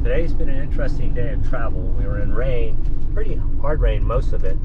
Today's been an interesting day of travel. We were in rain, pretty hard rain most of it.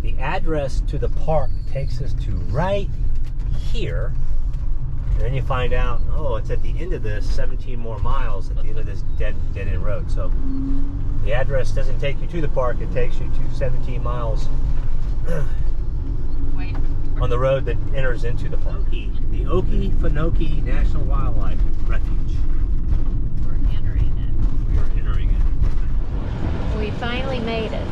The address to the park takes us to right here. And then you find out, oh, it's at the end of this, 17 more miles at the end of this dead end road. So the address doesn't take you to the park, it takes you to 17 miles on the road that enters into the park. The Okekfenokee National Wildlife Refuge. We finally made it.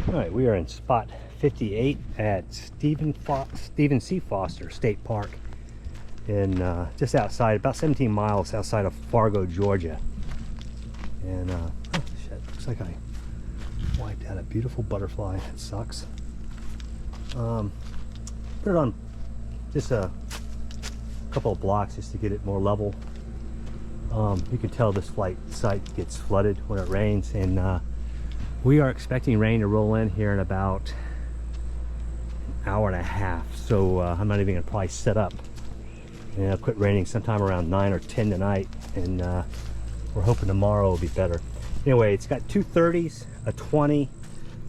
All right, we are in spot 58 at Stephen C. Foster State Park in just outside, about 17 miles outside of Fargo, Georgia. And oh shit, looks like I wiped out a beautiful butterfly. That sucks. Put it on just a couple of blocks just to get it more level. You can tell this site gets flooded when it rains, and we are expecting rain to roll in here in about an hour and a half. So I'm not even gonna probably set up. And it'll quit raining sometime around 9 or 10 tonight, and we're hoping tomorrow will be better. Anyway, it's got two 30s, a 20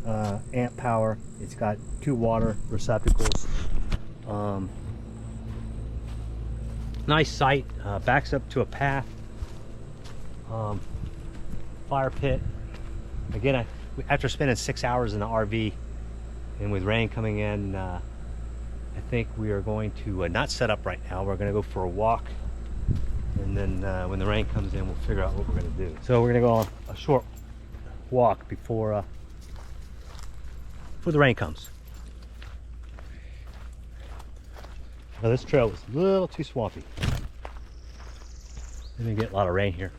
amp power. It's got 2 water receptacles. Nice site, backs up to a path. Fire pit. Again, after spending 6 hours in the RV and with rain coming in, I think we are going to not set up right now. We're going to go for a walk, and then when the rain comes in, we'll figure out what we're going to do. So we're going to go on a short walk before the rain comes. Now this trail was a little too swampy. We're going to get a lot of rain here.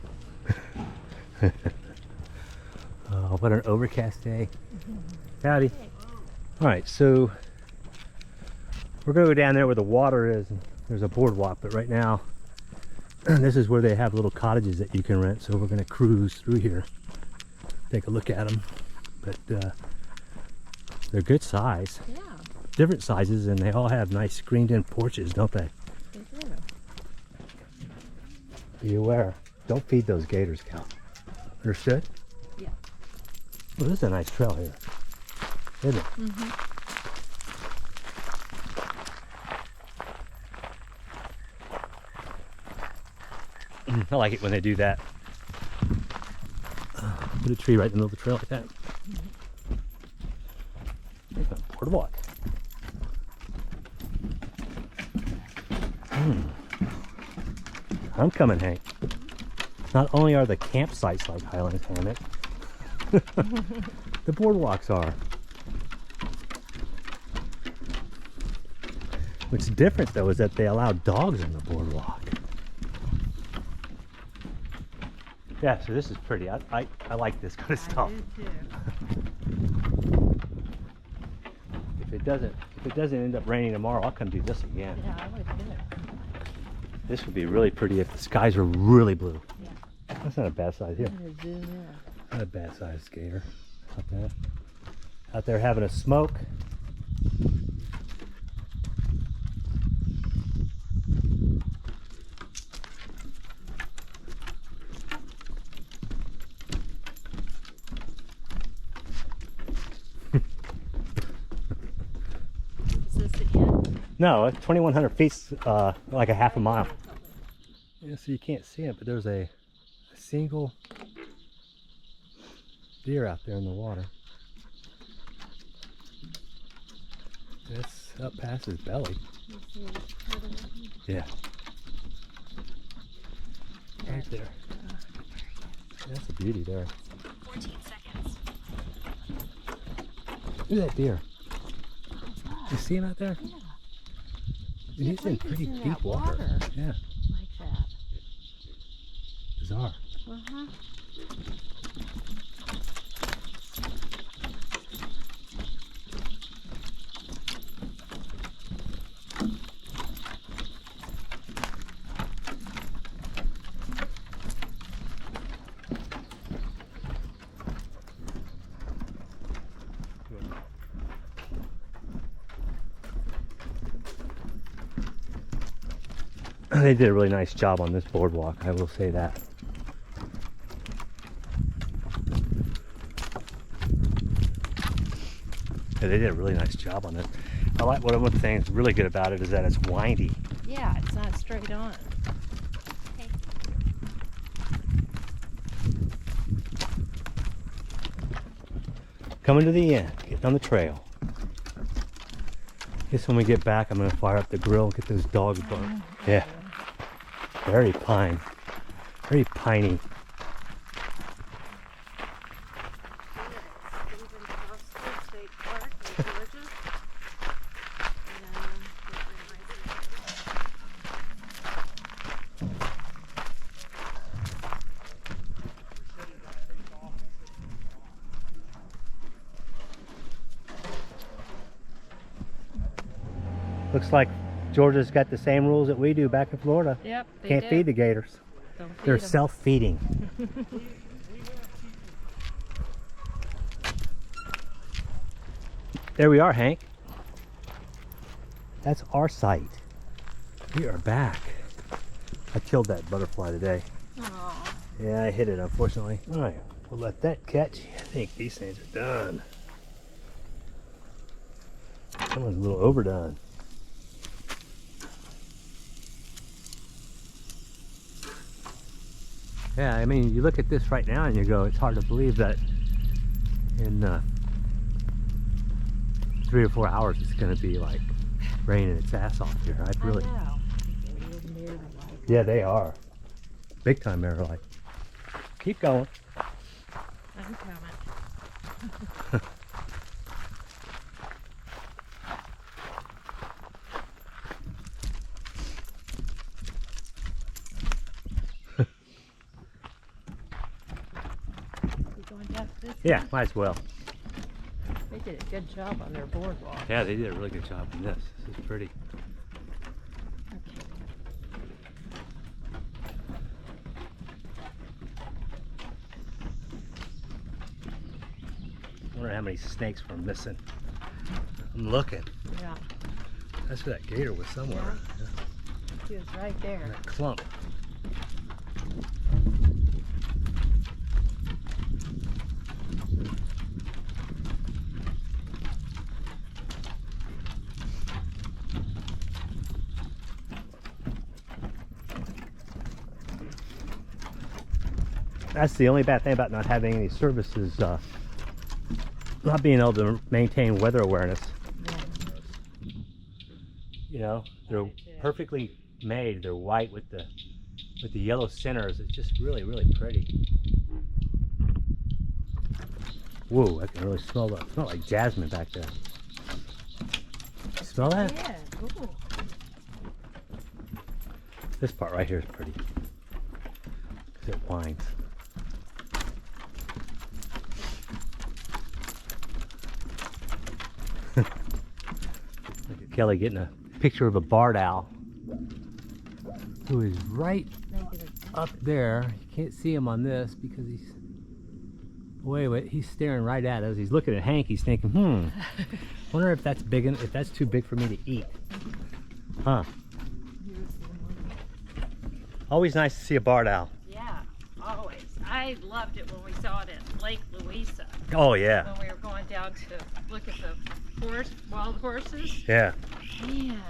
What an overcast day. Howdy. All right, so we're gonna go down there where the water is. There's a boardwalk, but right now this is where they have little cottages that you can rent. So we're gonna cruise through here, take a look at them. But they're good size. Yeah. Different sizes, and they all have nice screened-in porches, don't they? They do. Be aware. Don't feed those gators, Cal. Understood? Yeah. Well, this is a nice trail here, isn't it? Mm-hmm. I like it when they do that. Put a tree right in the middle of the trail like that. There's a boardwalk. I'm coming, Hank. Not only are the campsites like Highlands Hammock, the boardwalks are. What's different though is that they allow dogs on the boardwalk. Yeah, so this is pretty. I like this kind of stuff. I do too. If it doesn't end up raining tomorrow, I'll come do this again. Yeah, I would too. This would be really pretty if the skies were really blue. Yeah. That's not a bad size here. I'm gonna zoom in. Not a bad size gator. Not bad. Out there having a smoke. Is this the end? No, 2,100 feet's like a half a mile. Yeah, so you can't see it, but there's a single deer out there in the water. It's up past his belly. Yeah. Right there. That's a beauty there. 14 seconds. Look at that deer. You see him out there? Yeah. He's in pretty deep water. Yeah. Like that. Bizarre. Uh-huh. They did a really nice job on this boardwalk, I will say that. Yeah, they did a really nice job on it. I like one of the things really good about it is that it's windy. Yeah, it's not straight on. Okay. Coming to the end, getting on the trail. Guess when we get back, I'm gonna fire up the grill and get those dogs burnt. Yeah, very piney. Looks like Georgia's got the same rules that we do back in Florida. Yep, they Can't do. feed the gators. Don't feed They're 'em. self-feeding. There we are, Hank. That's our site. We are back. I killed that butterfly today. Aw. Yeah, I hit it, unfortunately. All right, we'll let that catch. I think these things are done. Someone's a little overdone. Yeah, I mean, you look at this right now and you go, it's hard to believe that in 3 or 4 hours it's going to be like raining its ass off here. I'd really. I know. They're mirror-like. Yeah, they are. Big time mirror light. Keep going. I'm coming. You going down this Yeah, way? might as well. They did a good job on their boardwalk. Yeah, they did a really good job on this. This is pretty. Okay. I wonder how many snakes we're missing. I'm looking. Yeah, That's where that gator was somewhere. he was right there. That clump. That's the only bad thing about not having any services, not being able to maintain weather awareness. Yeah. You know, they're perfectly made. They're white with the yellow centers. It's just really, really pretty. Whoa, I can really smell that. It smells like jasmine back there. Smell that? Yeah. Ooh. This part right here is pretty. 'Cause it winds. Look at Kelly getting a picture of a barred owl who is right up there. You can't see him on this because he's wait, he's staring right at us. He's looking at Hank. He's thinking, wonder if that's big, if that's too big for me to eat. Huh? Always nice to see a barred owl. Yeah, always. I loved it when we saw it at Lake Louisa. Oh yeah, When we were going down to look at the wild horses. yeah. Man,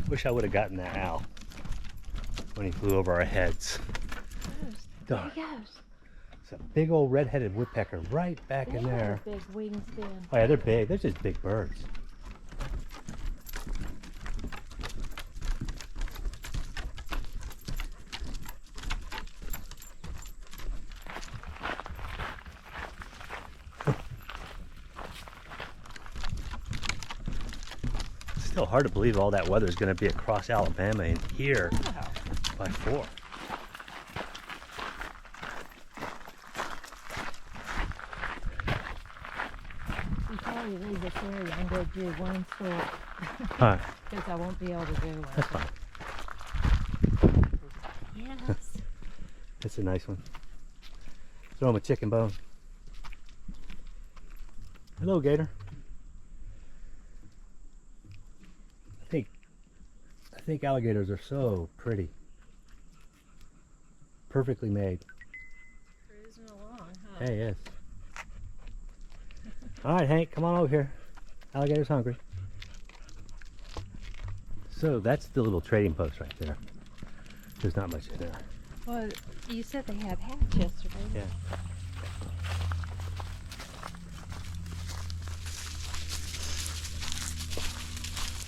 Wish I would have gotten that owl when he flew over our heads. there Darn. he goes. It's a big old red-headed woodpecker right back in They there. have big wingspan. Oh yeah, they're big. They're just big birds. It's still hard to believe all that weather is going to be across Alabama and here Wow. by 4. Before you leave this area, I'm going to do one store Huh, because I won't be able to do that's one. fine. Yes. That's a nice one. Throw him a chicken bone. Hello, gator. I think alligators are so pretty. Perfectly made. Cruising along, huh? Hey, yes. All right, Hank, come on over here. Alligator's hungry. So that's the little trading post right there. There's not much in there. Well, you said they had hatch yesterday. Yeah.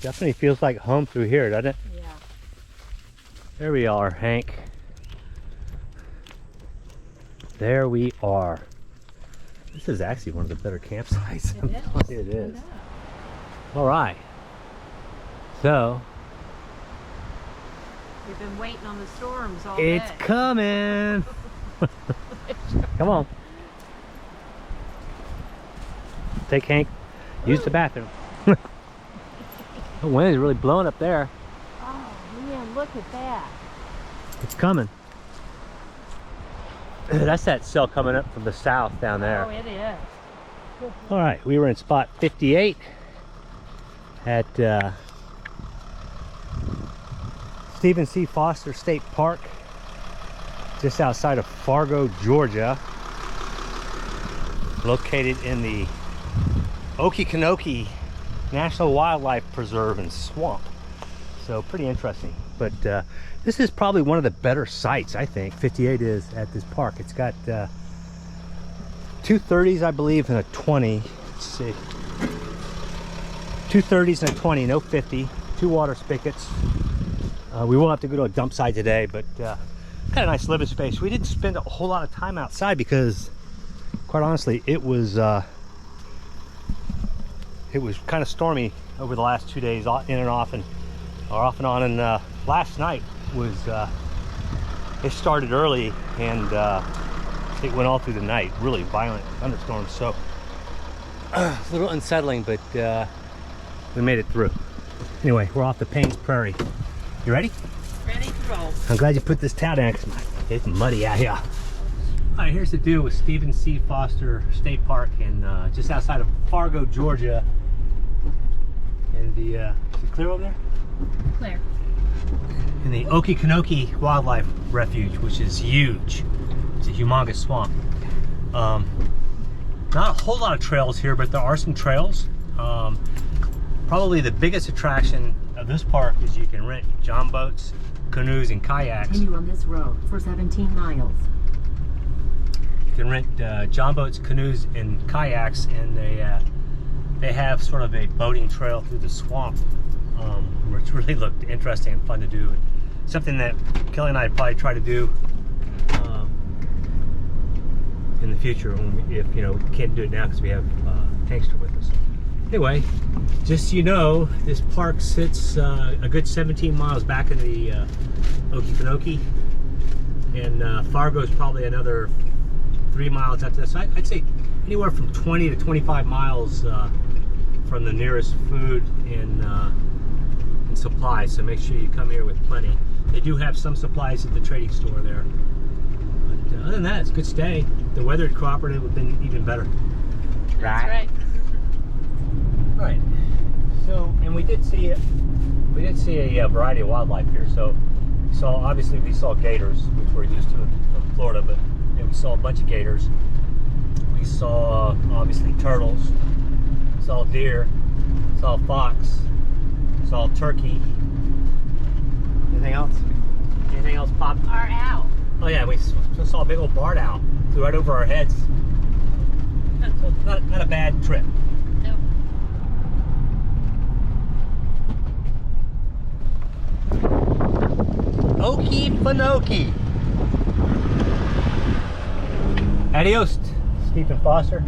Definitely feels like home through here, doesn't it? Yeah. There we are, Hank. There we are. This is actually one of the better campsites. It is. All right. So we've been waiting on the storms all day. it's coming. Come on. Take Hank. Use the bathroom. The wind is really blowing up there. Oh man, look at that. It's coming. That's that cell coming up from the south down there. Oh, it is. All right, we were in spot 58 at Stephen C. Foster State Park, just outside of Fargo, Georgia, located in the Okekfenokee National Wildlife Preserve and Swamp. So pretty interesting. But this is probably one of the better sites, I think. 58 is at this park. It's got two 30s, I believe, and a 20. Let's see. Two 30s and a 20, no 50. Two water spigots. We will have to go to a dump site today, but got a nice living space. We didn't spend a whole lot of time outside because, quite honestly, it was kind of stormy over the last 2 days, in and off, and off and on. And last night was it started early, and it went all through the night. Really violent thunderstorms. So a little unsettling, but we made it through. Anyway, we're off the Paynes Prairie. You ready? Ready to roll. I'm glad you put this towel down because it's muddy out here. All right, here's the deal with Stephen C. Foster State Park in just outside of Fargo, Georgia. And the is it clear over there? Clear. In the Okekfenokee Wildlife Refuge, which is huge. It's a humongous swamp. Not a whole lot of trails here, but there are some trails. Probably the biggest attraction of this park is you can rent john boats, canoes, and kayaks. Continue on this road for 17 miles. You can rent john boats, canoes, and kayaks, and they have sort of a boating trail through the swamp, which really looked interesting and fun to do. Something that Kelly and I probably try to do in the future, if we can't do it now because we have Tankster with us. Anyway, just so you know, this park sits a good 17 miles back in the Okekfenokee, and Fargo's probably another 3 miles after this. I'd say anywhere from 20 to 25 miles from the nearest food and supplies, so make sure you come here with plenty. They do have some supplies at the trading store there, but other than that, it's a good stay. The weather had cooperated, would have been even better. That's right. All right. So, and we did see a variety of wildlife here. So, obviously we saw gators, which we're used to in Florida, but we saw a bunch of gators. We saw obviously turtles, saw deer, saw fox, saw turkey. Anything else? Anything else pop? Our owl. Oh yeah, we saw a big old barred owl. Flew right over our heads. So not a bad trip. Nope. Okekfenokee. Adios, Stephen Foster.